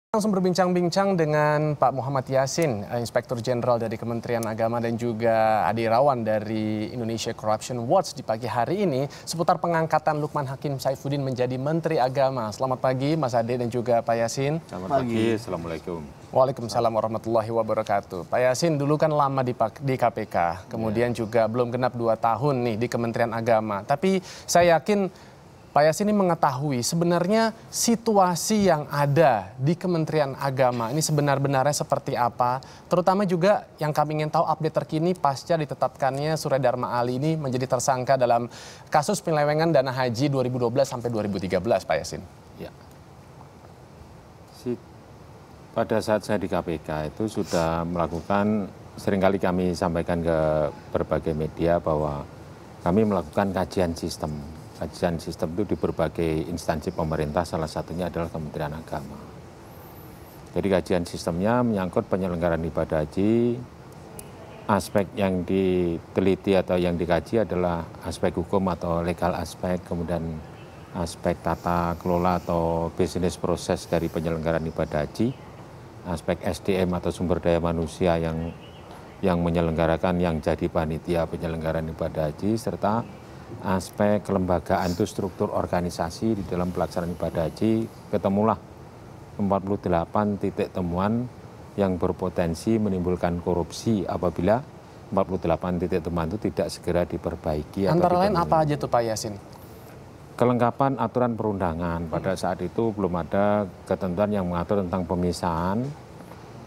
Langsung berbincang-bincang dengan Pak Muhammad Yassin, Inspektur Jenderal dari Kementerian Agama dan juga Adi Irawan dari Indonesia Corruption Watch di pagi hari ini seputar pengangkatan Lukman Hakim Saifuddin menjadi Menteri Agama. Selamat pagi Mas Ade dan juga Pak Yassin. Selamat pagi, Assalamualaikum. Waalaikumsalam warahmatullahi wabarakatuh. Pak Yassin dulu kan lama di KPK, kemudian juga belum genap 2 tahun nih di Kementerian Agama. Tapi saya yakin Pak Yassin ini mengetahui sebenarnya situasi yang ada di Kementerian Agama ini sebenar-benarnya seperti apa. Terutama juga yang kami ingin tahu update terkini pasca ditetapkannya Surya Dharma Ali ini menjadi tersangka dalam kasus penyelewengan dana haji 2012 sampai 2013, Pak Yassin. Ya. Pada saat saya di KPK itu sudah melakukan, seringkali kami sampaikan ke berbagai media bahwa kami melakukan kajian sistem. Kajian sistem itu di berbagai instansi pemerintah, salah satunya adalah Kementerian Agama. Jadi kajian sistemnya menyangkut penyelenggaraan ibadah haji. Aspek yang diteliti atau yang dikaji adalah aspek hukum atau legal aspek, kemudian aspek tata kelola atau bisnis proses dari penyelenggaraan ibadah haji, aspek SDM atau sumber daya manusia yang menyelenggarakan, yang jadi panitia penyelenggaraan ibadah haji, serta aspek kelembagaan itu struktur organisasi di dalam pelaksanaan ibadah haji. Ketemulah 48 titik temuan yang berpotensi menimbulkan korupsi apabila 48 titik temuan itu tidak segera diperbaiki. Antara lain apa aja tuh Pak Yassin? Kelengkapan aturan perundangan. Pada saat itu belum ada ketentuan yang mengatur tentang pemisahan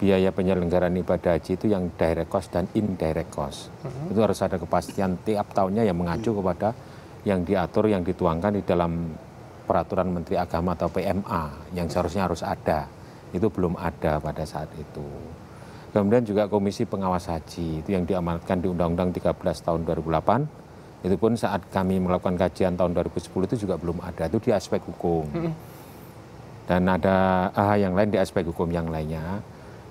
biaya penyelenggaraan ibadah haji itu yang direct cost dan indirect cost. Itu harus ada kepastian tiap tahunnya yang mengacu kepada yang diatur, yang dituangkan di dalam peraturan Menteri Agama atau PMA yang seharusnya harus ada. Itu belum ada pada saat itu. Kemudian juga Komisi Pengawas Haji, itu yang diamanatkan di Undang-Undang 13 tahun 2008. Itu pun saat kami melakukan kajian tahun 2010 itu juga belum ada. Itu di aspek hukum. Dan ada yang lain di aspek hukum yang lainnya.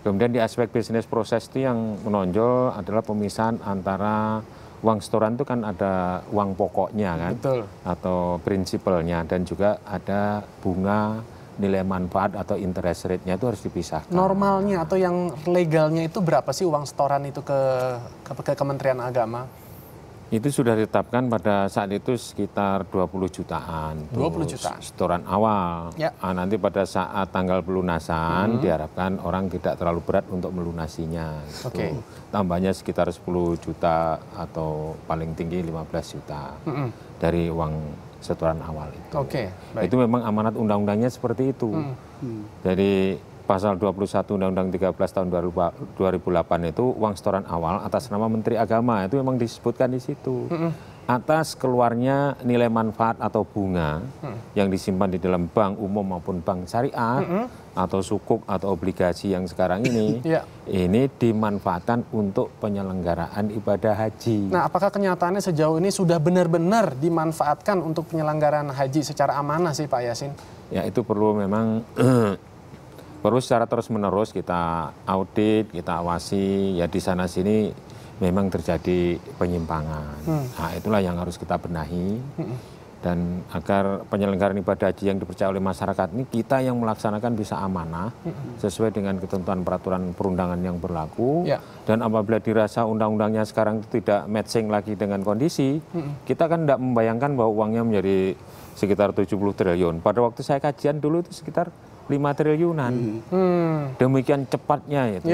Kemudian di aspek bisnis proses itu yang menonjol adalah pemisahan antara uang setoran itu kan ada uang pokoknya kan. Betul. Atau prinsipalnya, dan juga ada bunga, nilai manfaat atau interest rate-nya itu harus dipisahkan. Normalnya atau yang legalnya itu berapa sih uang setoran itu ke Kementerian Agama? Itu sudah ditetapkan pada saat itu sekitar 20 jutaan. 20 jutaan. Setoran awal. Ya. Nanti pada saat tanggal pelunasan diharapkan orang tidak terlalu berat untuk melunasinya. Gitu. Tambahnya sekitar 10 juta atau paling tinggi 15 juta dari uang setoran awal itu. Baik. Itu memang amanat undang-undangnya seperti itu. Jadi pasal 21 Undang-Undang 13 tahun 2008 itu uang setoran awal atas nama Menteri Agama itu memang disebutkan di situ. Atas keluarnya nilai manfaat atau bunga yang disimpan di dalam bank umum maupun bank syariah atau sukuk atau obligasi yang sekarang ini, ini dimanfaatkan untuk penyelenggaraan ibadah haji. Nah, apakah kenyataannya sejauh ini sudah benar-benar dimanfaatkan untuk penyelenggaraan haji secara amanah sih Pak Yassin? Ya, itu perlu memang perlu secara terus-menerus kita audit, kita awasi, ya di sana-sini memang terjadi penyimpangan. Nah, itulah yang harus kita benahi. Dan agar penyelenggaraan ibadah haji yang dipercaya oleh masyarakat ini, kita yang melaksanakan bisa amanah, sesuai dengan ketentuan peraturan perundangan yang berlaku. Dan apabila dirasa undang-undangnya sekarang itu tidak matching lagi dengan kondisi, kita kan tidak membayangkan bahwa uangnya menjadi sekitar 70 triliun. Pada waktu saya kajian dulu itu sekitar 5 triliunan. Demikian cepatnya itu.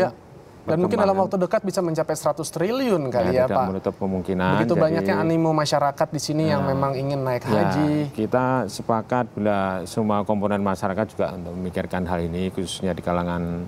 Dan mungkin dalam waktu dekat bisa mencapai 100 triliun kali ya Pak. Tidak menutup kemungkinan. Begitu banyaknya animo masyarakat di sini yang memang ingin naik haji. Kita sepakat bila semua komponen masyarakat juga untuk memikirkan hal ini, khususnya di kalangan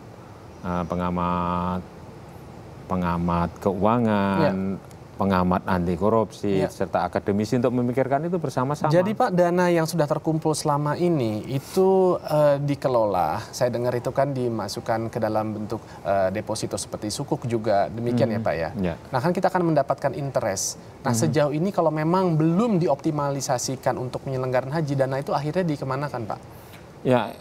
pengamat keuangan, pengamat anti korupsi, serta akademisi untuk memikirkan itu bersama-sama. Jadi Pak, dana yang sudah terkumpul selama ini itu dikelola, saya dengar itu kan dimasukkan ke dalam bentuk deposito seperti sukuk juga, demikian ya Pak ya? Nah kan kita akan mendapatkan interest. Nah sejauh ini kalau memang belum dioptimalisasikan untuk penyelenggaraan haji, dana itu akhirnya dikemanakan Pak? Ya,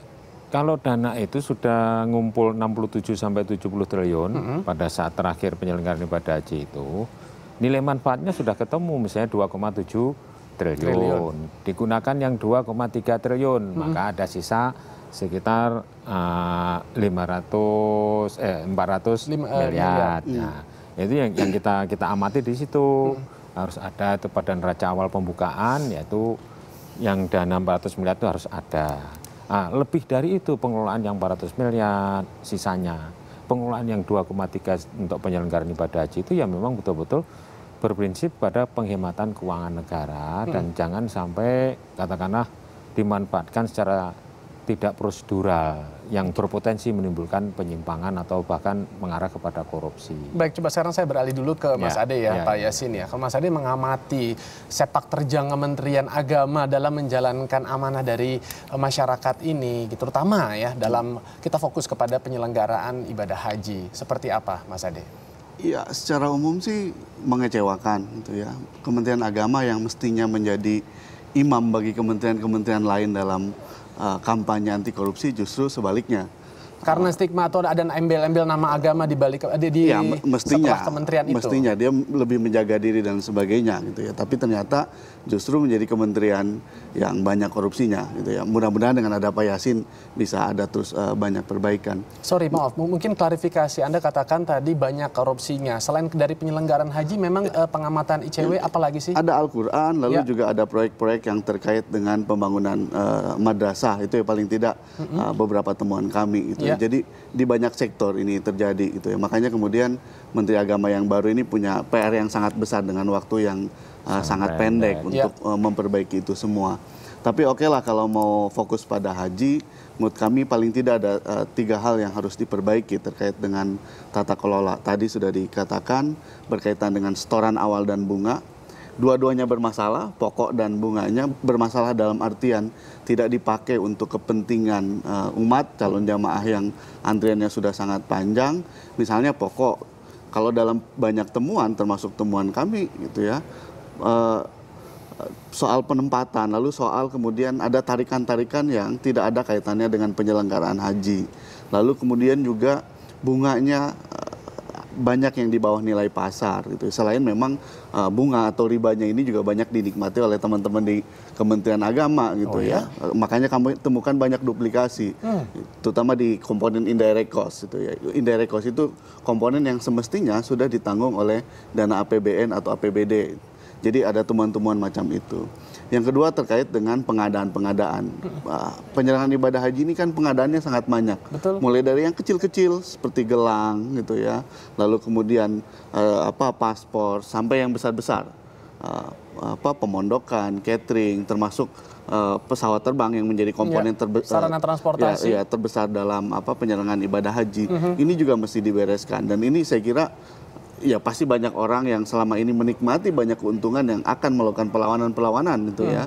kalau dana itu sudah ngumpul 67 sampai 70 triliun pada saat terakhir penyelenggaraan ibadah haji itu, nilai manfaatnya sudah ketemu, misalnya 2,7 triliun. Digunakan yang 2,3 triliun, maka ada sisa sekitar 400 miliar. Nah, itu yang kita amati di situ. Harus ada itu pada neraca awal pembukaan, yaitu yang dana 400 miliar itu harus ada. Nah, lebih dari itu pengelolaan yang 400 miliar, sisanya pengelolaan yang 2,3 untuk penyelenggaraan ibadah haji itu ya memang betul-betul berprinsip pada penghematan keuangan negara dan jangan sampai katakanlah dimanfaatkan secara tidak prosedural yang berpotensi menimbulkan penyimpangan atau bahkan mengarah kepada korupsi. Baik, coba sekarang saya beralih dulu ke Mas Ade ya, Pak Yasin ya. Kalau Mas Ade mengamati sepak terjang Kementerian Agama dalam menjalankan amanah dari masyarakat ini, terutama ya dalam kita fokus kepada penyelenggaraan ibadah haji. Seperti apa, Mas Ade? Iya, secara umum sih mengecewakan gitu ya. Kementerian Agama yang mestinya menjadi imam bagi kementerian-kementerian lain dalam kampanye anti korupsi justru sebaliknya. Karena stigma atau ada embel-embel nama agama di balik ya, mestinya, setelah kementerian itu. Mestinya dia lebih menjaga diri dan sebagainya gitu ya. Tapi ternyata justru menjadi kementerian yang banyak korupsinya gitu ya. Mudah-mudahan dengan ada Pak Yasin bisa ada terus banyak perbaikan. Sorry, maaf, mungkin klarifikasi. Anda katakan tadi banyak korupsinya. Selain dari penyelenggaraan haji, memang pengamatan ICW apalagi sih? Ada Al-Quran, lalu juga ada proyek-proyek yang terkait dengan pembangunan madrasah. Itu ya paling tidak beberapa temuan kami gitu. Jadi di banyak sektor ini terjadi gitu ya. Makanya kemudian Menteri Agama yang baru ini punya PR yang sangat besar dengan waktu yang sangat pendek untuk memperbaiki itu semua. Tapi oke lah kalau mau fokus pada haji, menurut kami paling tidak ada 3 hal yang harus diperbaiki terkait dengan tata kelola. Tadi sudah dikatakan berkaitan dengan setoran awal dan bunga. Dua-duanya bermasalah, pokok dan bunganya bermasalah dalam artian tidak dipakai untuk kepentingan umat, calon jamaah yang antriannya sudah sangat panjang. Misalnya pokok, kalau dalam banyak temuan, termasuk temuan kami gitu ya, soal penempatan, lalu soal kemudian ada tarikan-tarikan yang tidak ada kaitannya dengan penyelenggaraan haji. Lalu kemudian juga bunganya banyak yang di bawah nilai pasar gitu. Selain memang bunga atau ribanya ini juga banyak dinikmati oleh teman-teman di Kementerian Agama gitu ya. Makanya kami temukan banyak duplikasi, terutama di komponen indirect cost gitu ya. Indirect cost itu komponen yang semestinya sudah ditanggung oleh dana APBN atau APBD. Jadi ada temuan-temuan macam itu. Yang kedua terkait dengan pengadaan-pengadaan. Penyelenggaraan ibadah haji ini kan pengadaannya sangat banyak. Betul. Mulai dari yang kecil-kecil seperti gelang gitu ya. Lalu kemudian paspor sampai yang besar-besar. Pemondokan, catering, termasuk pesawat terbang yang menjadi komponen sarana transportasi terbesar dalam penyelenggaraan ibadah haji. Ini juga mesti dibereskan dan ini saya kira ya pasti banyak orang yang selama ini menikmati banyak keuntungan yang akan melakukan perlawanan-perlawanan gitu ya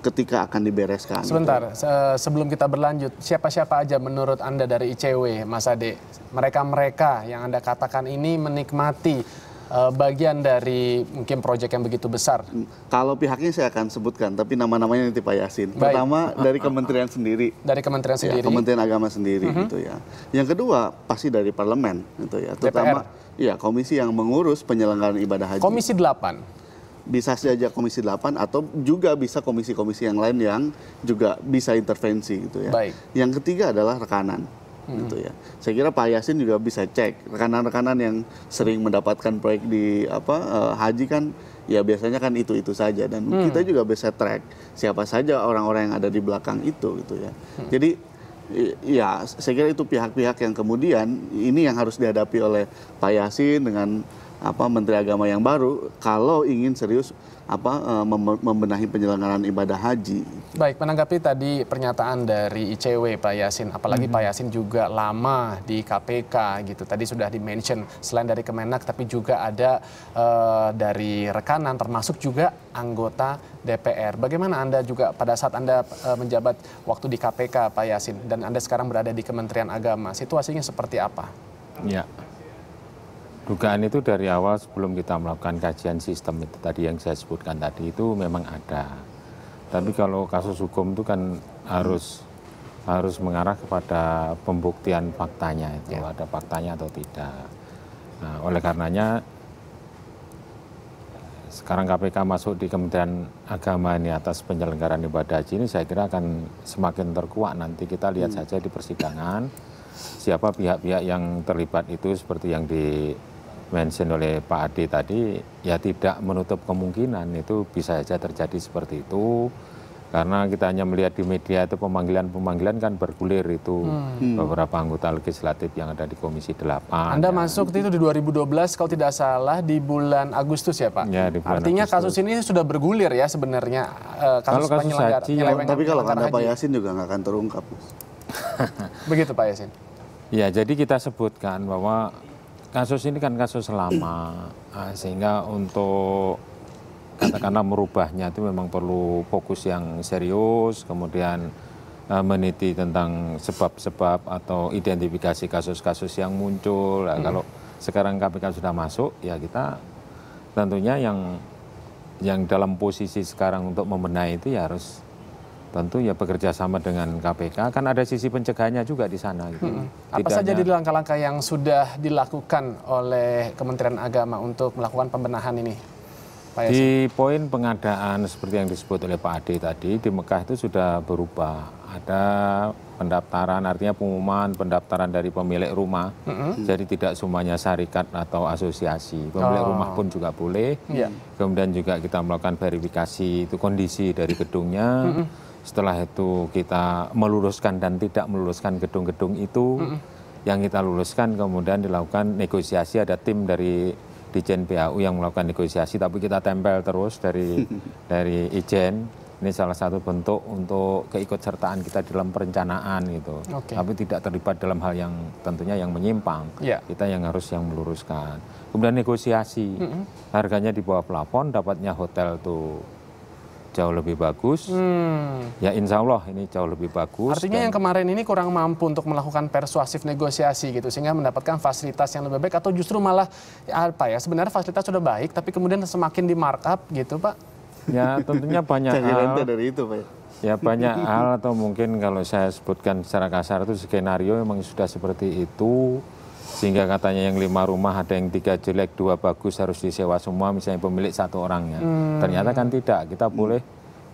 ketika akan dibereskan. Sebentar, sebelum kita berlanjut, siapa-siapa aja menurut Anda dari ICW, Mas Ade? Mereka-mereka yang Anda katakan ini menikmati bagian dari mungkin proyek yang begitu besar. Kalau pihaknya saya akan sebutkan, tapi nama-namanya nanti Pak Yasin. Pertama dari kementerian sendiri. Dari kementerian sendiri. Ya, Kementerian Agama sendiri gitu ya. Yang kedua pasti dari parlemen gitu ya. Terutama DPR. Komisi yang mengurus penyelenggaraan ibadah haji. Komisi 8. Bisa saja Komisi 8 atau juga bisa komisi-komisi yang lain yang juga bisa intervensi gitu ya. Baik. Yang ketiga adalah rekanan. Gitu ya. Saya kira Pak Yasin juga bisa cek rekanan-rekanan yang sering mendapatkan proyek di haji kan ya biasanya kan itu saja dan kita juga bisa track siapa saja orang-orang yang ada di belakang itu gitu ya. Jadi ya saya kira itu pihak-pihak yang kemudian ini yang harus dihadapi oleh Pak Yasin dengan Menteri Agama yang baru kalau ingin serius membenahi penyelenggaraan ibadah haji. Baik, menanggapi tadi pernyataan dari ICW Pak Yasin, apalagi Pak Yasin juga lama di KPK gitu. Tadi sudah di-mention selain dari Kemenak tapi juga ada dari rekanan termasuk juga anggota DPR. Bagaimana Anda juga pada saat Anda menjabat waktu di KPK Pak Yasin dan Anda sekarang berada di Kementerian Agama, situasinya seperti apa? Ya. Dugaan itu dari awal sebelum kita melakukan kajian sistem itu tadi yang saya sebutkan tadi itu memang ada. Tapi kalau kasus hukum itu kan harus mengarah kepada pembuktian faktanya itu ada faktanya atau tidak. Nah, oleh karenanya sekarang KPK masuk di Kementerian Agama ini atas penyelenggaraan ibadah haji ini, saya kira akan semakin terkuat. Nanti kita lihat saja di persidangan siapa pihak-pihak yang terlibat itu, seperti yang di-mention oleh Pak Ade tadi, ya tidak menutup kemungkinan itu bisa saja terjadi seperti itu. Karena kita hanya melihat di media itu pemanggilan kan bergulir itu beberapa anggota legislatif yang ada di Komisi 8. Anda masuk itu di 2012 kalau tidak salah di bulan Agustus ya Pak? Ya, di bulan Artinya Agustus. kasus ini sudah bergulir ya sebenarnya. Kalau kasus haji, tapi kalau kata Pak Yasin juga nggak akan terungkap. Begitu Pak Yasin? Ya, jadi kita sebutkan bahwa kasus ini kan kasus lama, sehingga untuk katakanlah merubahnya itu memang perlu fokus yang serius, kemudian meneliti tentang sebab-sebab atau identifikasi kasus-kasus yang muncul. Kalau sekarang KPK sudah masuk, ya kita tentunya yang dalam posisi sekarang untuk membenahi itu ya harus tentu ya bekerja sama dengan KPK. Kan ada sisi pencegahannya juga di sana. Gitu. Apa saja di langkah-langkah yang sudah dilakukan oleh Kementerian Agama untuk melakukan pembenahan ini? Di poin pengadaan seperti yang disebut oleh Pak Ade tadi, di Mekah itu sudah berubah. Ada pendaftaran, artinya pengumuman pendaftaran dari pemilik rumah. Jadi tidak semuanya syarikat atau asosiasi. Pemilik rumah pun juga boleh. Kemudian juga kita melakukan verifikasi itu kondisi dari gedungnya. Setelah itu kita meluruskan dan tidak meluruskan gedung-gedung itu. Yang kita luruskan kemudian dilakukan negosiasi, ada tim dari Dijen PAU yang melakukan negosiasi, tapi kita tempel terus dari Ijen. Ini salah satu bentuk untuk keikutsertaan kita dalam perencanaan gitu. Tapi tidak terlibat dalam hal yang tentunya yang menyimpang. Kita yang harus yang meluruskan. Kemudian negosiasi, harganya di bawah plafon, dapatnya hotel tuh jauh lebih bagus. Ya insya Allah ini jauh lebih bagus. Artinya yang kemarin ini kurang mampu untuk melakukan persuasif negosiasi gitu sehingga mendapatkan fasilitas yang lebih baik, atau justru malah apa ya, sebenarnya fasilitas sudah baik tapi kemudian semakin di markup gitu Pak? Ya tentunya banyak hal dari itu Pak. Ya banyak hal, atau mungkin kalau saya sebutkan secara kasar itu skenario memang sudah seperti itu. Sehingga katanya yang 5 rumah ada yang 3 jelek, 2 bagus harus disewa semua, misalnya pemilik 1 orangnya. Ternyata kan tidak, kita boleh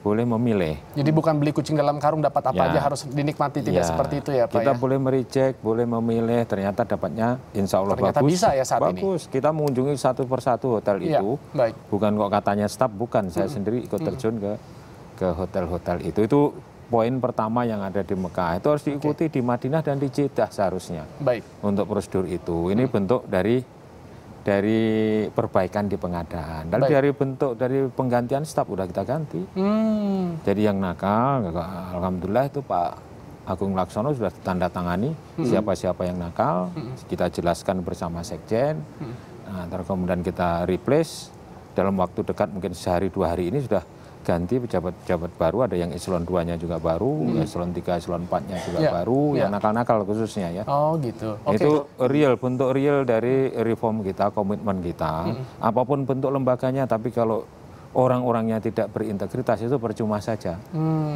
memilih. Jadi bukan beli kucing dalam karung dapat apa aja harus dinikmati, tidak seperti itu ya Pak? Kita boleh mereject, boleh memilih, ternyata dapatnya insya Allah ternyata bagus. Bisa ya saat bagus. Ini. Kita mengunjungi satu persatu hotel itu, bukan kok katanya staff, bukan. Saya sendiri ikut terjun ke hotel-hotel itu. Itu poin pertama yang ada di Mekah, itu harus diikuti di Madinah dan di Jeddah seharusnya. Untuk prosedur itu, ini bentuk dari perbaikan di pengadaan. Lalu dari bentuk dari penggantian staf udah kita ganti. Jadi yang nakal, alhamdulillah itu Pak Agung Laksono sudah tanda tangani siapa-siapa yang nakal. Kita jelaskan bersama Sekjen. Terus kemudian kita replace dalam waktu dekat, mungkin sehari 2 hari ini sudah ganti pejabat-pejabat baru, ada yang eselon 2-nya juga baru, eselon 3, eselon 4-nya juga baru, yang nakal-nakal khususnya ya. Oh gitu. Itu bentuk real dari reform kita, komitmen kita. Apapun bentuk lembaganya, tapi kalau orang-orangnya tidak berintegritas itu percuma saja.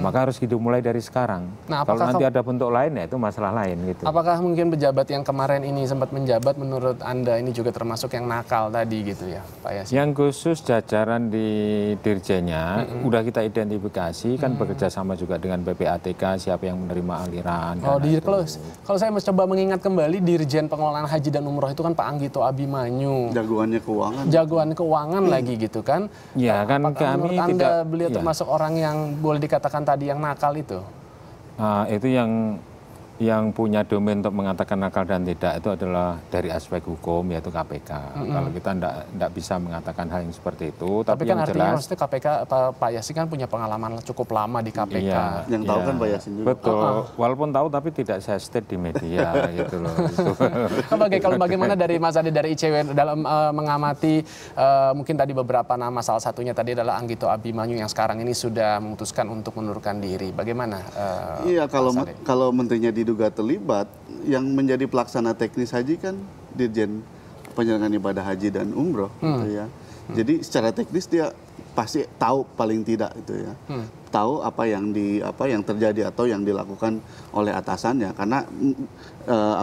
Maka harus dimulai dari sekarang. Kalau nanti ada bentuk lain ya itu masalah lain gitu. Apakah mungkin pejabat yang kemarin ini sempat menjabat menurut Anda ini juga termasuk yang nakal tadi gitu ya Pak Yasin? Yang khusus jajaran di Dirjennya udah kita identifikasi, kan bekerja sama juga dengan PPATK siapa yang menerima aliran. Kalau saya mencoba mengingat kembali Dirjen Pengelolaan Haji dan Umroh itu kan Pak Anggito Abimanyu. Jagoan keuangan lagi gitu kan. Ya kan kami tidak. Beliau termasuk orang yang boleh dikatakan tadi yang nakal itu. Itu yang punya domain untuk mengatakan nakal dan tidak itu adalah dari aspek hukum, yaitu KPK. Kalau kita tidak bisa mengatakan hal yang seperti itu. Tapi kan yang artinya jelas, maksudnya KPK, Pak Yasin kan punya pengalaman cukup lama di KPK. Yang tahu kan Pak Yasin juga. Betul. Walaupun tahu tapi tidak saya state di media gitu loh. Kalau bagaimana dari Mas Ade dari ICW dalam mengamati mungkin tadi beberapa nama, salah satunya tadi adalah Anggito Abimanyu yang sekarang ini sudah memutuskan untuk mengundurkan diri. Bagaimana? Iya, kalau menterinya diduga terlibat, yang menjadi pelaksana teknis haji kan Dirjen Penyelenggaraan Ibadah Haji dan Umroh gitu ya. Jadi secara teknis dia pasti tahu paling tidak itu ya. Tahu apa yang terjadi atau yang dilakukan oleh atasannya, karena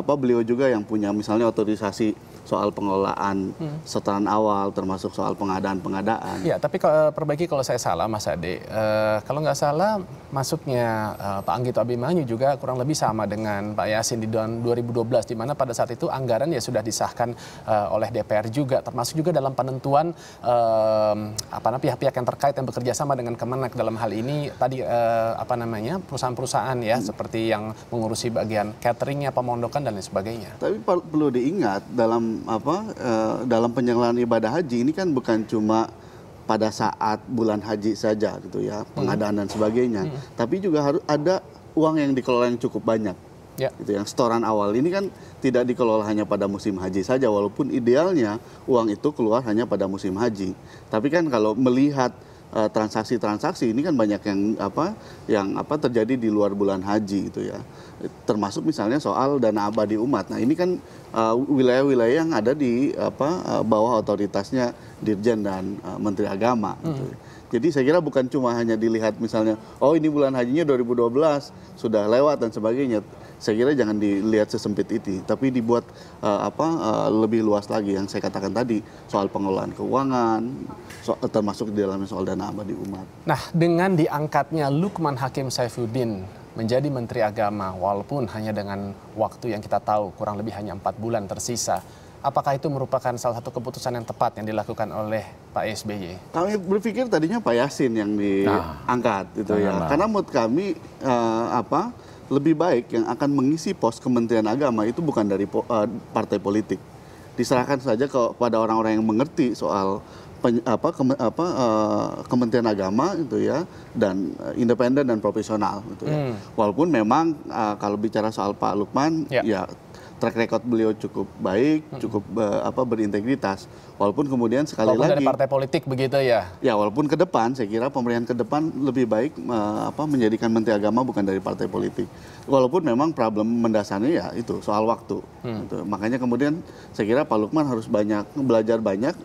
beliau juga yang punya misalnya otorisasi soal pengelolaan setoran awal, termasuk soal pengadaan. Ya, tapi perbaiki kalau saya salah, Mas Ade. Kalau nggak salah, masuknya Pak Anggito Abimanyu juga kurang lebih sama dengan Pak Yasin di tahun 2012, di mana pada saat itu anggaran ya sudah disahkan oleh DPR juga, termasuk juga dalam penentuan pihak-pihak yang terkait yang bekerja sama dengan Kemenak dalam hal ini tadi perusahaan-perusahaan ya seperti yang mengurusi bagian cateringnya, pemondokan dan lain sebagainya. Tapi perlu diingat dalam penyelenggaraan ibadah haji ini kan bukan cuma pada saat bulan haji saja gitu ya, pengadaan dan sebagainya, tapi juga harus ada uang yang dikelola yang cukup banyak. Ya. Gitu, yang setoran awal ini kan tidak dikelola hanya pada musim haji saja, walaupun idealnya uang itu keluar hanya pada musim haji. Tapi kan kalau melihat transaksi-transaksi ini kan banyak yang terjadi di luar bulan haji gitu ya. Termasuk misalnya soal dana abadi umat. Nah, ini kan wilayah-wilayah yang ada di bawah otoritasnya Dirjen dan Menteri Agama gitu. Jadi saya kira bukan cuma hanya dilihat misalnya, oh ini bulan hajinya 2012 sudah lewat dan sebagainya. Saya kira jangan dilihat sesempit itu, tapi dibuat lebih luas lagi yang saya katakan tadi soal pengelolaan keuangan, termasuk di dalamnya soal dana abadi umat. Nah, dengan diangkatnya Lukman Hakim Saifuddin menjadi Menteri Agama, walaupun hanya dengan waktu yang kita tahu kurang lebih hanya 4 bulan tersisa, apakah itu merupakan salah satu keputusan yang tepat yang dilakukan oleh Pak SBY? Kami berpikir tadinya Pak Yasin yang diangkat gitu ya, karena menurut kami lebih baik yang akan mengisi pos Kementerian Agama itu bukan dari partai politik. Diserahkan saja kepada orang-orang yang mengerti soal Kementerian Agama itu ya, dan independen dan profesional gitu ya. Walaupun memang kalau bicara soal Pak Lukman ya track record beliau cukup baik, cukup berintegritas. Walaupun kemudian sekali lagi dari partai politik begitu ya. Ya, walaupun ke depan saya kira pemerintahan ke depan lebih baik menjadikan Menteri Agama bukan dari partai politik. Walaupun memang problem mendasarnya ya itu soal waktu. Gitu. Makanya kemudian saya kira Pak Lukman harus belajar banyak,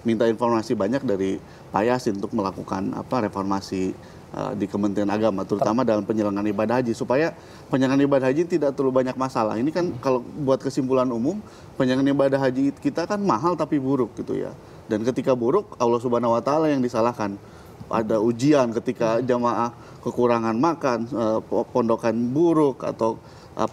minta informasi banyak dari Pak Yasin untuk melakukan reformasi di Kementerian Agama, terutama dalam penyelenggaraan ibadah haji, supaya penyelenggaraan ibadah haji tidak terlalu banyak masalah. Ini kan kalau buat kesimpulan umum, penyelenggaraan ibadah haji kita kan mahal tapi buruk gitu ya. Dan ketika buruk, Allah Subhanahu Wa Taala yang disalahkan. Ada ujian ketika jamaah kekurangan makan, pondokan buruk atau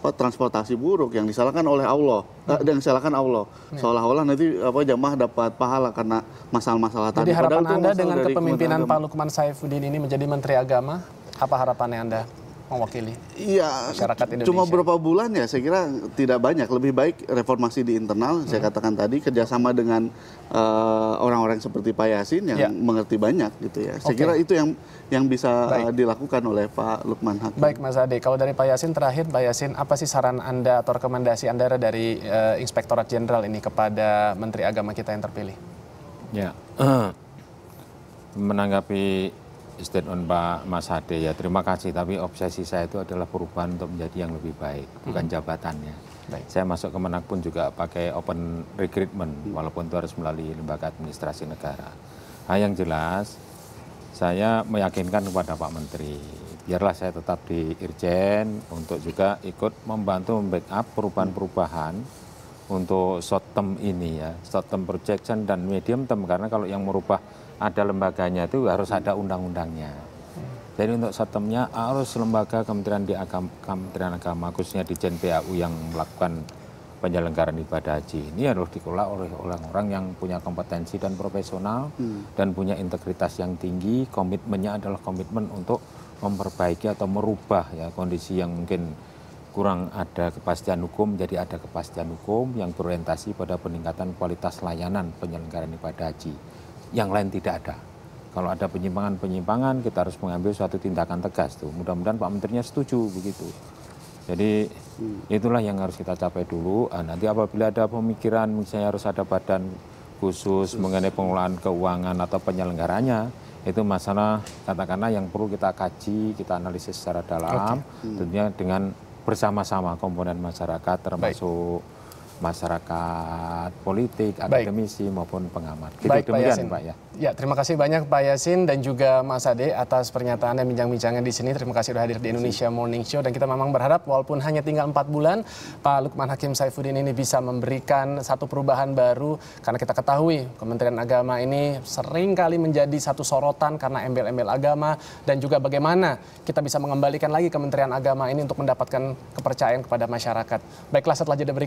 transportasi buruk yang disalahkan oleh Allah, dan disalahkan Allah. Seolah-olah nanti jamaah dapat pahala karena masalah-masalah tadi. Jadi harapan Anda dengan kepemimpinan Pak Lukman Saifuddin ini menjadi Menteri Agama, apa harapannya Anda mewakili masyarakat Indonesia? Cuma beberapa bulan ya, saya kira tidak banyak. Lebih baik reformasi di internal, saya katakan tadi, kerjasama dengan orang-orang seperti Pak Yasin yang mengerti banyak gitu ya. Saya kira itu yang bisa dilakukan oleh Pak Lukman Hakim. Baik Mas Ade, kalau dari Pak Yasin terakhir, Pak Yasin, apa sih saran Anda atau rekomendasi Anda dari Inspektorat Jenderal ini kepada Menteri Agama kita yang terpilih? Ya, menanggapi statement Pak Mas Ade, ya terima kasih, tapi obsesi saya itu adalah perubahan untuk menjadi yang lebih baik, bukan jabatannya. Saya masuk Kemenak pun juga pakai open recruitment, walaupun itu harus melalui lembaga administrasi negara. Yang jelas, saya meyakinkan kepada Pak Menteri, biarlah saya tetap di Irjen untuk juga ikut membantu membackup perubahan-perubahan untuk short term ini ya, short term projection dan medium term, karena kalau yang merubah ada lembaganya itu harus ada undang-undangnya. Jadi untuk short term-nya harus lembaga Kementerian Agama, khususnya di Jen PAU yang melakukan penyelenggaraan ibadah haji ini harus dikelola oleh orang-orang yang punya kompetensi dan profesional dan punya integritas yang tinggi. Komitmennya adalah komitmen untuk memperbaiki atau merubah ya kondisi yang mungkin kurang ada kepastian hukum menjadi ada kepastian hukum yang berorientasi pada peningkatan kualitas layanan penyelenggaraan ibadah haji. Yang lain tidak ada. Kalau ada penyimpangan-penyimpangan, kita harus mengambil suatu tindakan tegas tuh. Mudah-mudahan Pak Menterinya setuju begitu. Jadi itulah yang harus kita capai dulu. Nanti apabila ada pemikiran, misalnya harus ada badan khusus mengenai pengelolaan keuangan atau penyelenggaranya, itu masalah katakanlah yang perlu kita kaji, kita analisis secara dalam, tentunya dengan bersama-sama komponen masyarakat termasuk masyarakat politik, akademisi maupun pengamat. Gitu, Baik, Pak demikian, Yasin. Pak ya. Ya, terima kasih banyak Pak Yasin dan juga Mas Ade atas pernyataan dan bincang-bincangnya di sini. Terima kasih sudah hadir di Indonesia Morning Show dan kita memang berharap walaupun hanya tinggal 4 bulan, Pak Lukman Hakim Saifuddin ini bisa memberikan satu perubahan baru karena kita ketahui Kementerian Agama ini sering kali menjadi satu sorotan karena embel-embel agama dan juga bagaimana kita bisa mengembalikan lagi Kementerian Agama ini untuk mendapatkan kepercayaan kepada masyarakat. Baiklah, setelah jeda berikut